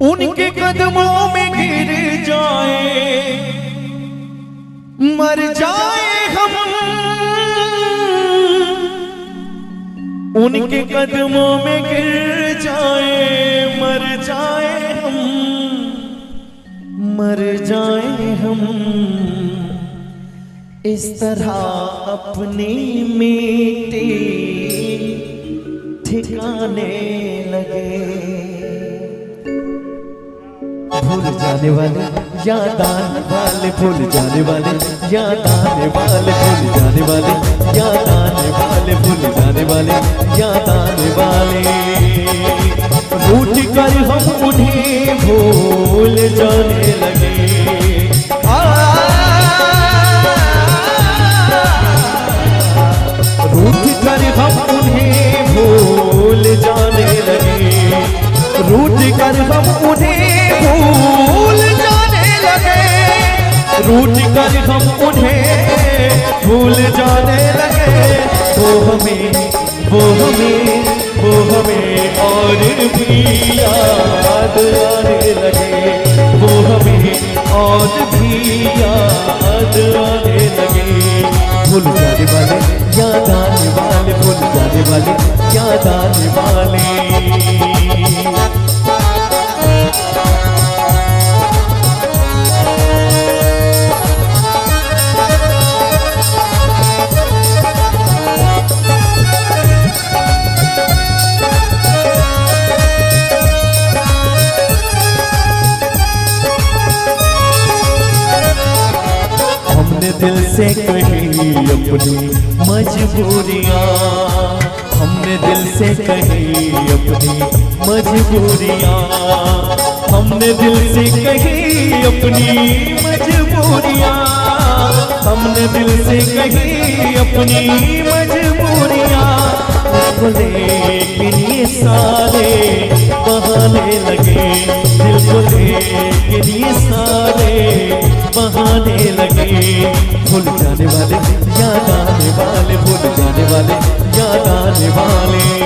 उनके कदमों में गिर जाए मर जाए हम, उनके कदमों में गिर जाए मर जाए हम, मर जाए हम। इस तरह अपनी मिट्टी ठिकाने लगे। भूल जाने वाले याद आने वाले, भूल जाने वाले याद आने वाले, भूल जाने वाले याद आने वाले, भूल जाने वाले याद आने वाले। रूठ कर हम उन्हें भूल जाने लगे। रूठ कर हम उन्हें भूल जाने लगे, रूठ कर हम उन्हें भूल जाने लगे, रूठ कर हम उन्हें भूल जाने लगे। वो हमें वो हमें वो हमें और भी याद आने लगे, वो हमें और भी याद आने लगे। भूल जाने वाले याद आने वाले, भूल जाने वाले याद आने वाले। हमने दिल से कही अपनी मजबूरियाँ, हमने दिल से कही अपनी मजबूरियाँ, हमने दिल से कही अपनी मजबूरियाँ, हमने दिल से कही अपनी मजबूरियाँ। लेकिन ये सारे बहाने लगे, दिल को लेकिन ये सारे बहाने लगे। भूल जाने वाले याद आने वाले, भूल जाने वाले याद आने वाले।